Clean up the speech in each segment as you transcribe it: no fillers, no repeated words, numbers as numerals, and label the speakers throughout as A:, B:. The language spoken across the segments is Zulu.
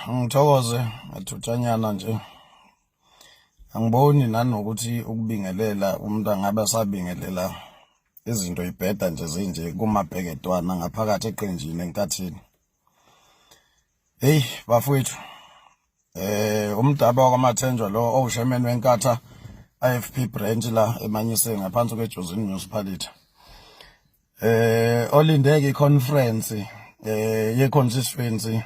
A: Ngithokoze athutshanyana nje. Angiboni nanokuthi ukubingelela umuntu angabe asabingelela izinto ibheda nje zinje kumabheketwana ngaphakathi eqenjini enkathini. Hey bafowethu, umdaba wakwaMathenjwa lo owushaman wenkatha IFP branch la eManyiseni ngaphansi kweJozini Municipality. Olindeke iconference ye-constituency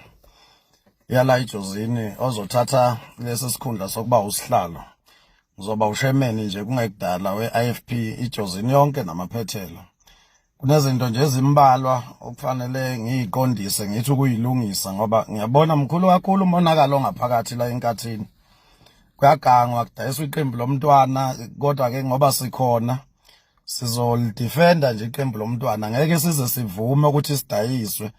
A: yala iJozini ozothatha lesi sikhundla sokuba usihlalo. Uzoba ushaman nje kungekudala we-IFP iJozini yonke namaphethelo. Kunezinto nje ezimbalwa okufanele ngiyiqondise ngithi ukuyilungisa ngoba ngiyabona mkhulu kakhulu umonakalo ngaphakathi la enkathini. Kuyagangwa kudayiswa iqembu lomntwana kodwa ke ngoba sikhona sizolidefenda nje iqembu lomntwana ngeke size sivume ukuthi sidayiswe.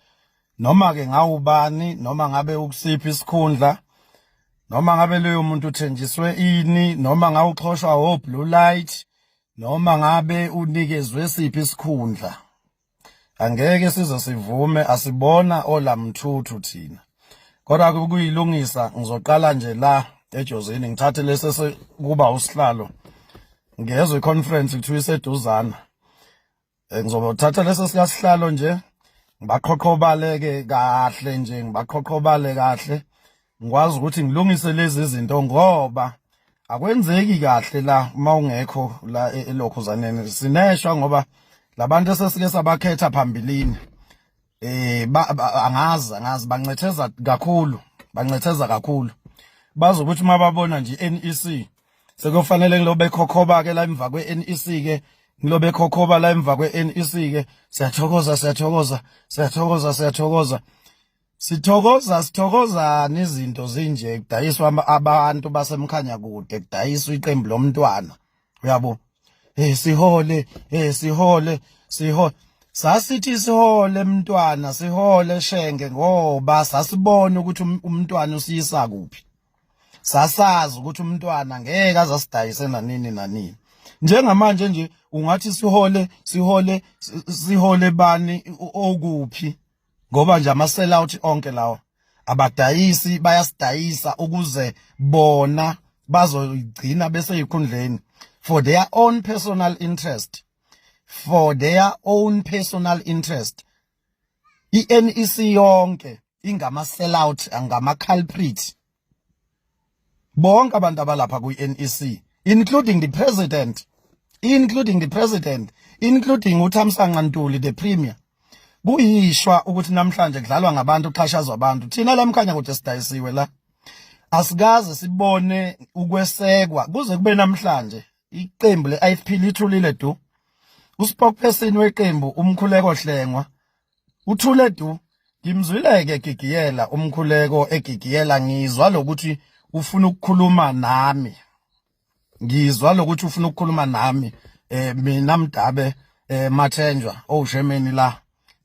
A: Noma ke ngawubani noma ngabe ukusiphi isikhundla noma ngabe leyo muntu uthenjiswe ini noma ngawuxhoshwa o blue light noma ngabe unikezwe siphi isikhundla angeke size sivume asibona olamthuthu thina. Kodwa kuyilungisa ngizoqala nje la eJozini ngithathe lese kuba usihlalo ngezwe iconference kuthiwa iseduzana. Ngizobothatha lese sikasihlalo nje ngibaqhoqhobaleke kahle nje ngibaqhoqhobale kahle ngikwazi ukuthi ngilungise lezi zinto ngoba akwenzeki kahle la mawungekho la elokhuzaneni sineshwa ngoba labantu esesike sabakhetha phambilini angazi bancetheza kakhulu bazi ukuthi mababona nje NEC sekufanele ngilobe khokhoba ke la emva kweNEC ke ngilobe khokhoba la emva kweNEC ke sithokoza nezinto zinje kudayiswa abantu basemkhanya kude kudayiswa iqembu lomntwana uyabo sihole sasithi sihole mntwana sihole shenge ngoba sasibona ukuthi umntwana usiyisa kuphi sasazi ukuthi umntwana ngeke azasidayise nanini njengamanje nje ungathi sihole bani okuphi ngoba nje ama sell out onke lawo abadayisi bayasidayisa ukuze bona bazoyigcina bese yikhundleni for their own personal interest iNEC yonke ingama sell out angama culprit bonke abantu abalapha kuNEC including the president including uThamsanqa Ntuli the premier. Kuyishwa ukuthi namhlanje kudlalwa ngabantu uxhashazwa abantu thina lemkhanya kude sidayisiwe la asikaze sibone ukwesekwa kuze kube namhlanje iqembu leIFP lithulile du uspokesperson weqembu umkhuleko Hlengwa uthule du ngimzwileke gigiyela umkhuleko egigiyela ngizwa lokuthi ufuna ukukhuluma nami mina Mdabe Mathenjwa owushaman la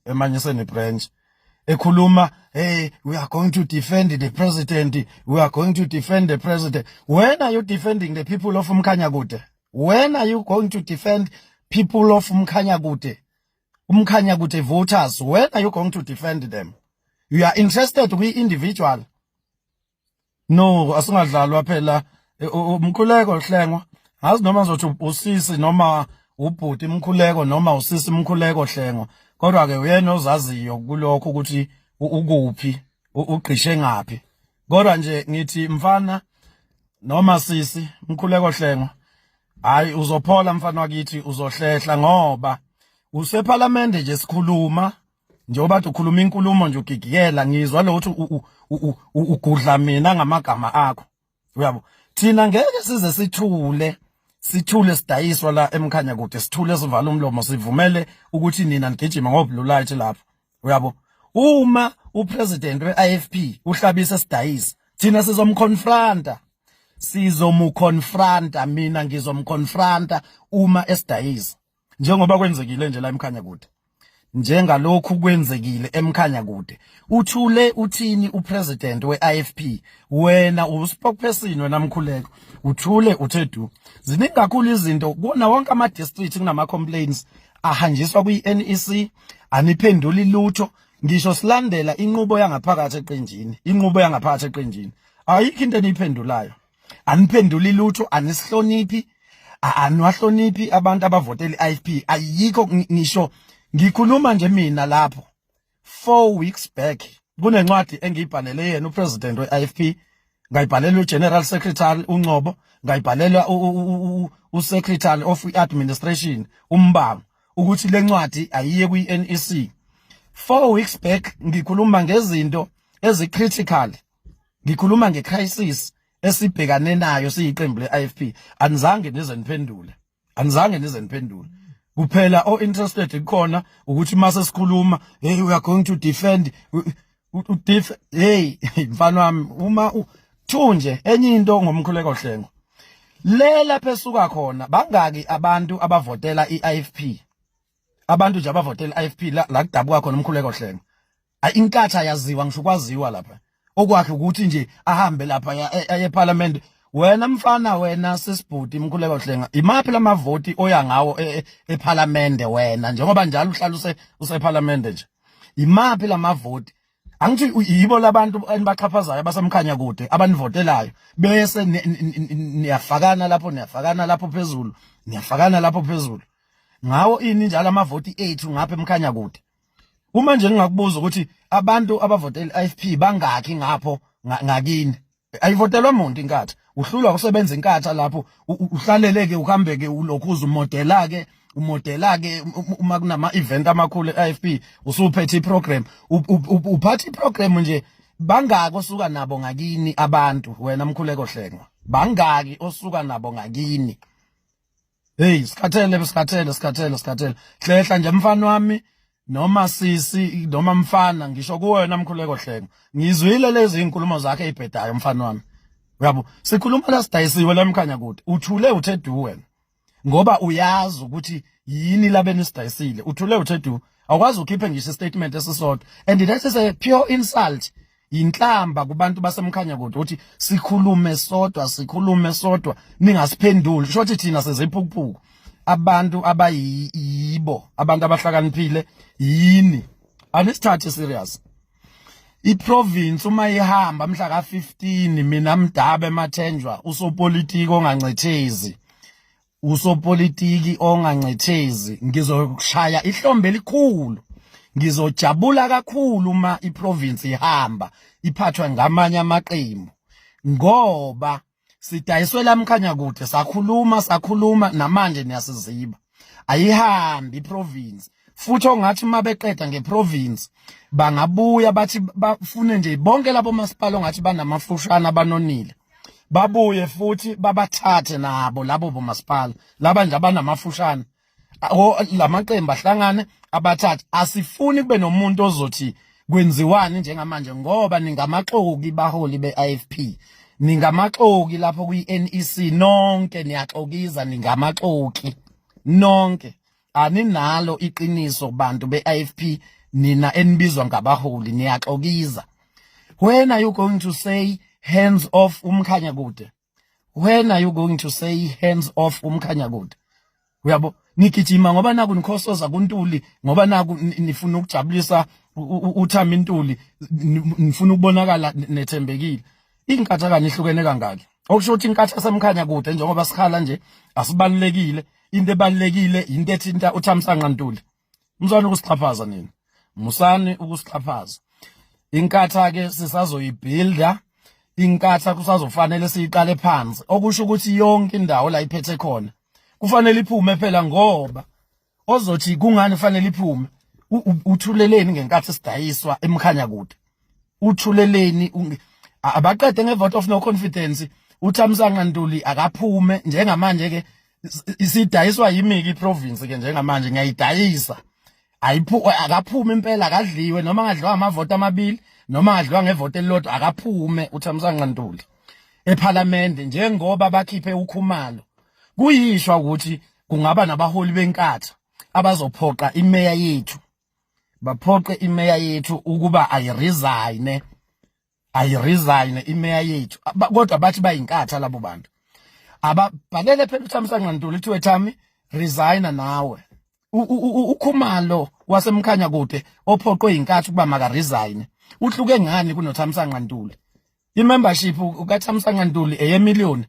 A: eManyiseni branch ekhuluma we are going to defend the president, when are you defending the people of Umkhanyakude? When are you going to defend people of Umkhanyakude voters? When are you going to defend them? You are interested with individual. No, asingadlalwa phela umkhuleko Hlengwa ngazi noma ngizothi usisi noma ubhuti umkhuleko noma usisi umkhuleko Hlengwa kodwa ke uyena ozaziyo kulokho ukuthi ukuphi ugqishe ngapi. Kodwa nje ngithi mfana noma sisi umkhuleko Hlengwa hayi uzophola mfana wakithi uzohlehla ngoba useparlament nje sikhuluma njengoba ukhuluma inkulumo nje ugigiyela ngizwa lo ukuthi ugudla mina ngamagama akho uyabo. Thina ngeke size sithule sidayiswa la emkhanya kude sithule sivala umlomo sivumele ukuthi nina nigijima ngoblue light lapha uyabo. Uma upresident weIFP uhlabisa sidayisa thina sizomconfronta mina ngizomconfronta uma esidayisa njengoba kwenzekile nje la emkhanya kude njengalokhu kwenzekile emkhanya kude. Uthule uthini upresident weIFP wena uspokesperson wena Mkhuleko uthule uthedu ziningi kakhulu izinto kubona wonke ama district kunama complaints ahanjiswa kwiNEC aniphenduli lutho ngisho silandela inqubo yangaphakathi eqenjini ayikho into eniyiphendulayo aniphenduli lutho anisihloniphi anwahloniphi abantu abavotela iIFP ayikho ngisho ngikhuluma nje mina lapho 4 weeks back kunencwadi engiyibhalele yena upresident weIFP ngayibhalela uGeneral Secretary uNcobo ngayibhalela uSecretary of Administration uMbango ukuthi lencwadi ayiye kwiNEC 4 weeks back ngikhuluma ngezinto ezicritical ngikhuluma ngecrisis esibhekane nayo siyiqembu leIFP anizange nize niphendule kuphela interested khona ukuthi mase sikhuluma hey we are going to defend hey mfana wami uma thunje enye into ngomkhuleko hlengo lela phesuka khona bangaki abantu abavotela iIFP abantu nje abavotela iIFP la kudabuka khona umkhuleko hlengo inkatha yaziwa ngisho kwaziwa lapha okwakhe ukuthi nje ahambe lapha eParliament wena mfana wena sisibhuti imkhuleko hlenga imaphi lamavoti oya ngawo eParliament wena njengoba njalo uhlala useParliament nje imaphi lamavoti angithi yibo labantu enibaqhaphazayo basamkhanya kude abanivotelayo bese niyafakana lapho phezulu ngawo ini njalo amavoti ethu ngapha emkhanya kude uma nje ngingakubuza ukuthi abantu abavotela iIFP bangaki ngapho ngakini ayivotelwa umuntu inkatha uhlulwa ukusebenza inkatha lapho uhlaleleke uhambeke ulokhuza umodela ke uma kunama event amakhulu eIFP usuphethe iprogram uphatha iprogram nje bangaki osuka nabo ngakini abantu wena mkhuleko hlengo bangaki osuka nabo ngakini hey sikhathele hlehla nje mfana wami noma sisi noma mfana ngisho kuwena mkhuleko hlengo ngizwile lezi inkulumo zakhe ezibhedayo mfana wami uyabo sikhuluma la sidayisiwe lamkhanya kude uthule uthedu wena ngoba uyazi ukuthi yini labeni sidayisile uthule uthedu awukwazi ukhiphe ngisho statement esisodwa and that is a pure insult inhlamba kubantu basemkhanya kude uthi sikhulume sodwa ningasiphenduli sho ukuthi thina seziphukuphuku abantu abayibo abantu abahlakaniphile yini anisithathe serious iprovince uma ihamba mhla ka15 mina Mdabe eMathenjwa usopolitiki ongancethezi ngizokushaya ihlombe elikhulu ngizojabula kakhulu uma iprovince ihamba iphathwa ngamanye amaqembu ngoba sidayiswe lamkhanya kude sakhuluma namanje niyasiziba ayihambi iprovince futhi ongathi mabeqeda ngeprovince bangabuya bathi bafune nje bonke labo masipala ongathi banamafushana abanonile babuye futhi babathathe nabo labo bomasipala laba nje abanamafushana lamaqembu ahlangane abathathe asifuni kube nomuntu ozothi kwenziwani njengamanje ngoba ningamaxoki baholi beIFP ningamaxoki lapho kwiNEC nonke niyaxokiza ningamaxoki nonke aninalo iqiniso bantu beIFP nina enibizwa ngabaholi niyaxokiza when are you going to say hands off umkhanya kude uyabo nikijima ngoba naku nikhosoza kuNtuli ngoba naku nifuna ukujabulisa uThami Ntuli nifuna ukubonakala nethembekile inkatha kanihlukene kangaki okusho ukuthi inkatha semkhanya kude njengoba sikhala nje asibalekile into ebalekile into ethinta uThamsanqa Ntuli mzwana ukusixhaphaza nini musani ukusixhaphaza inkatha ke sisazoyibuilda inkatha kusazofanele siyiqale phansi okusho ukuthi yonke indawo la iphethe khona kufanele iphume phela ngoba ozothi kungani kufanele iphume uthuleleni ngenkathi sidayiswa emkhanya kude uthuleleni abaqede ngevote of no confidence uThamsanqa Ntuli akaphume njengamanje ke isidayiswa yimiki iprovince ke njengamanje ngiyayidayisa akaphume impela akadliwe noma ngadliwa amavoti amabili noma ngadliwa ngevote elilodwa akaphume uThamsanqa Ntuli eParliament njengoba bakhiphe ukhumalo kuyishwa ukuthi kungaba nabaholi benkatha abazophoqa imeya yethu baphoqe imeya yethu ukuba ayiresign imeya yethu kodwa bathi bayinkatha labo bantu ababhalele phela uThamsanqa Ntuli uthi wethami resign nawe ukhumalo wasemkhanya kude ophoqwe inkathi kuba maka resign uhluke ngani kunoThamsanqa Ntuli imembership ukaThamsanqa Ntuli eyemillion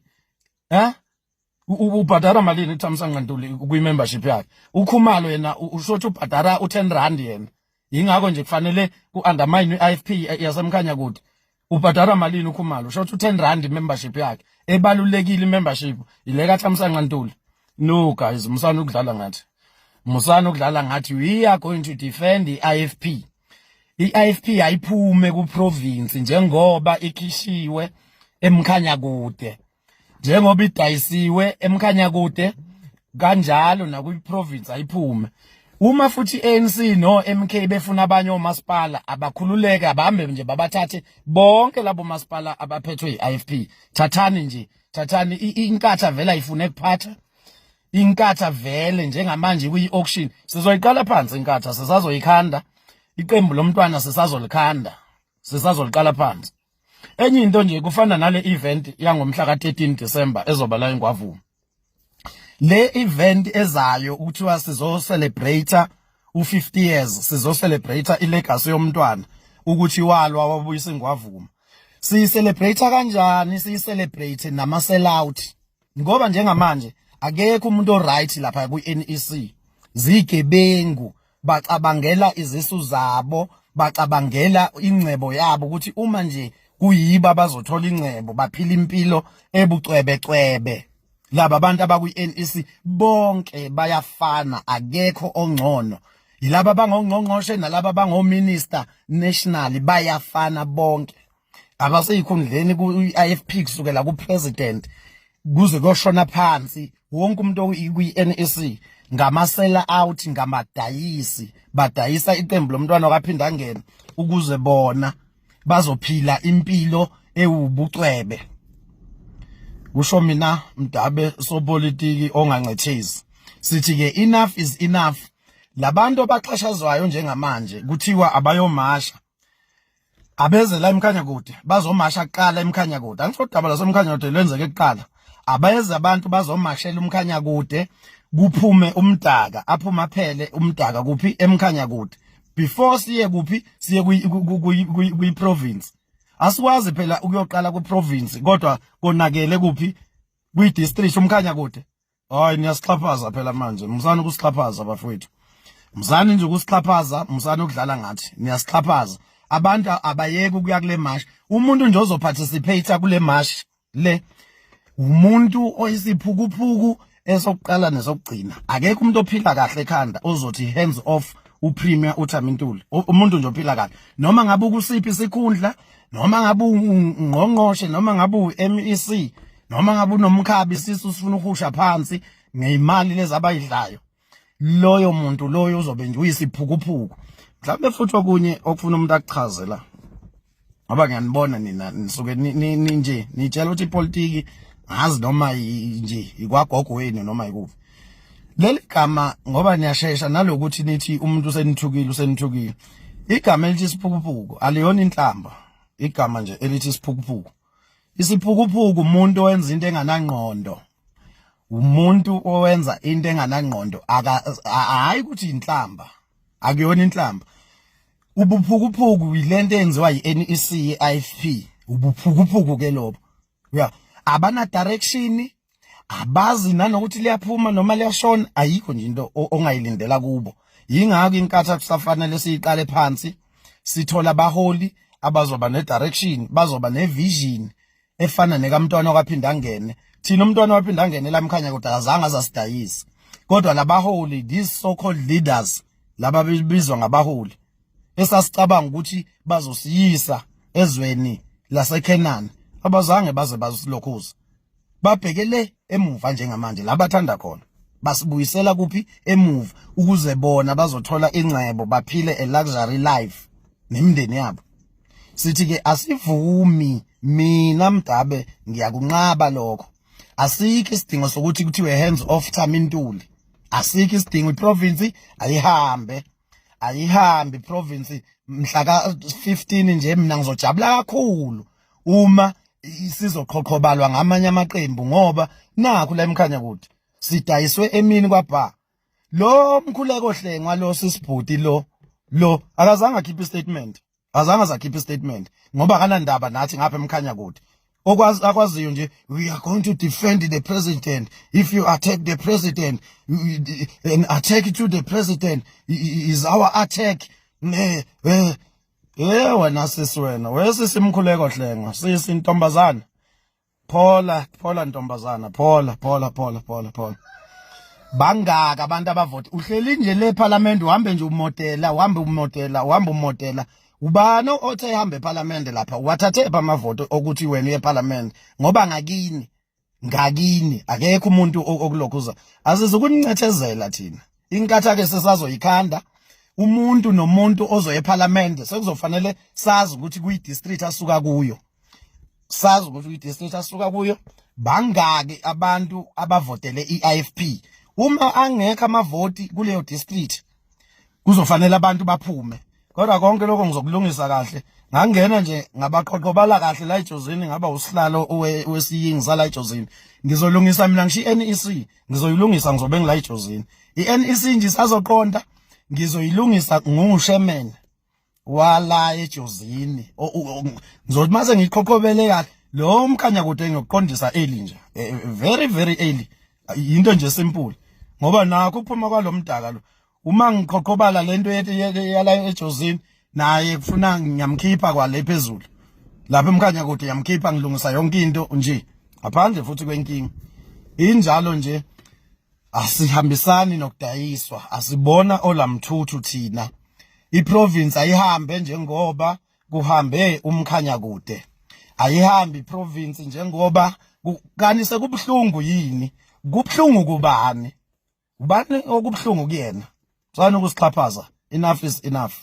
A: ubhadara malini uThamsanqa Ntuli kwi-membership yakhe uKhumalo yena ushothi ubhadara u10 yena ingakho nje kufanele ku-undermine i-IFP yasemkhanya kude ubhadara malini uKhumalo ushothi u10 membership yakhe ebalulekile membership ile kaThamsanqa Ntuli no guys musana ukudlala ngathi we are going to defend i-IFP i-IFP ayiphume ku-province njengoba ikhishiwe emkhanya kude njengoba idayisiwe emkhanya kude kanjalo nakwi-province ayiphume uma futhi ANC no MK befuna abanye omasipala abakhululeke abahambe nje babathathe bonke labo masipala abaphethwe yi-IFP thathani inkatha vele ayifune kuphatha inkatha vele njengamanje kwi-auction sizoyiqala phansi inkatha sisazoyikhanda iqembu lomntwana sisazoliqala phansi enye into nje kufana nale event yangomhla ka13 December ezoba la eNgwavuma le event ezayo ukuthiwa sizo celebrate u50 years sizo celebrate ilegacy yomntwana ukuthi walwa wabuyisa eNgwavuma siyicelebrate kanjani siyicelebrate nama sell out ngoba njengamanje akekho umuntu oright lapha ku-NEC zigebengu bacabangela izisu zabo bacabangela ingcebo yabo ukuthi uma nje kuyiba bazothola ingcebo baphila impilo ebucwebecwebe laba abantu abakwi-NEC bonke bayafana akekho ongcono yilaba bangongqongqoshe nalaba bangominister national bayafana bonke abaseyikhundleni ku-IFP kusukela ku-president kuze koshona phansi wonke umuntu kwi-NEC ngamasela out ngamadayisi badayisa iqembu lomntwana wakaphinda ngena ukuze bona bazophila impilo ewubucwebe kusho mina Mdabe sopolitiki ongancethezi sithi ke enough is enough labantu abaxhashazwayo njengamanje kuthiwa abayomasha abeze la emkhanya kude bazomasha kuqala emkhanya kude angisho udaba lasemkhanya kude lwenzeke kuqala abayeza abantu bazomashela umkhanya kude kuphume umdaka aphuma phele umdaka kuphi emkhanya kude before siye kuphi siye kwi province asikwazi phela ukuyoqala ku province kodwa konakele kuphi kwi district umkhanya kude hayi niyasixhaphaza phela manje msana ukusixhaphaza bafowethu msana nje ukusixhaphaza msana ukudlala ngathi niyasixhaphaza abantu abayeke ukuya kule march umuntu nje ozoparticipate kule march le umuntu oyisiphukuphuku esokuqala nesokugcina akekho umuntu ophila kahle ekhanda ozothi hands off uPremier uThami Ntuli umuntu nje ophila kahle noma ngabe ukusiphi isikhundla noma ngabe ungqongqoshe noma ngabe uMEC noma ngabe unomkhabi sisu sifuna uhusha phansi ngeimali lezi abayidlayo loyo muntu loyo uzobe nje uyisiphukuphuku mhlawumbe futhi okunye okufuna umuntu akuchaze la ngoba ngiyanibona nina nisuke nje nitshela ukuthi ipolitiki ngazi noma nje ikwagogo wenu noma ikuphi leli gama ngoba niyashesha nalokuthi nithi umuntu usenithukile igama elithi isiphukuphuku aliyona inhlamba igama nje elithi isiphukuphuku isiphukuphuku umuntu owenza into enganangqondo umuntu owenza into enganangqondo hayi ukuthi inhlamba akuyona inhlamba ubuphukuphuku yilento enziwa yi-NEC ye-IFP ubuphukuphuku ke lobo ya abana direction abazi nanokuthi liyaphuma noma liyashona ayikho nje into ongayilindela kubo yingakho inkatha kusafanele siyiqale phansi sithola abaholi abazoba ne-direction bazoba ne-vision efana nekamntwana okwaphinda ngene thina umntwana waphinda ngene la emkhanya kodwa azange azasidayisi kodwa labaholi these so called leaders laba bizwa ngabaholi esasicabanga ukuthi bazosiyisa ezweni laseKenani abazange baze basilokhuza babhekele emuva njengamanje labathanda khona basibuyisela kuphi emuva ukuze bona bazothola ingcebo baphile a luxury life nemindeni yabo sithi ke asivumi mina Mdabe ngiyakunqaba lokho asikho isidingo sokuthi kuthiwe hands off Thami Ntuli asikho isidingo iprovince ayihambi province mhla ka15 nje mina ngizojabula kakhulu uma sizoqhoqhobalwa ngamanye amaqembu ngoba nakho la emkhanya kude sidayiswe emini kwaBha lo Mkhuleko Hlengwa lo sisibhuti lo akazange akhiphe statement, azange azakhiphe statement ngoba kanandaba nathi ngapha emkhanya kude. Akwaziyo nje, we are going to defend the president. If you attack the president, an attack to the president is our attack. Wena sisi wena, wesisi Mkhuleko Hlengwa, sisi ntombazana. Phola ntombazana, phola. Bangaka abantu abavoti. Uhleli nje le parliament uhambe nje umodela. Ubani othe ehambe eParliament lapha wathathe amavoto ukuthi wena uye eParliament ngoba ngakini akekho umuntu okulokhuza asizukunicethezela thina inkatha ke sesazoyikhanda umuntu nomuntu ozoye eParliament sekuzofanele sazi ukuthi kuyi district asuka kuyo bangaki abantu abavotele iIFP uma angekho amavoti kuleyo district kuzofanele abantu baphume. Kodwa konke lokho ngizokulungisa kahle. Ngangena nje ngabaqoqobala kahle la eJozini ngaba usihlalo wesiyingi sala eJozini. Ngizolungisa mina ngishi NEC, ngizoyilungisa ngizobe ngila eJozini. iNEC nje sazoqonda ngizoyilungisa ngushemen wala eJozini. Ngizothi mase ngiqoqobele kahle lo mkhanya kude ngiyoqondisa early nje. Very early. Into nje simple. Ngoba nakho ukuphuma kwalomdaka lo uma ngiqoqobala lento yala eJozini naye kufuna ngiyamkhipha kwale phezulu lapha emkhanya kude yamkhipha ngilungisa yonke into nje ngaphandle futhi kwenkinga injalo nje asihambisani nokudayiswa asibona olamthuthu thina iprovince ayihambe njengoba kuhambe umkhanya kude ayihambi iprovince njengoba kanise kubhlungu yini kubhlungu kubani ubani okubhlungu kuyena sana ukusixhaphaza enough is enough.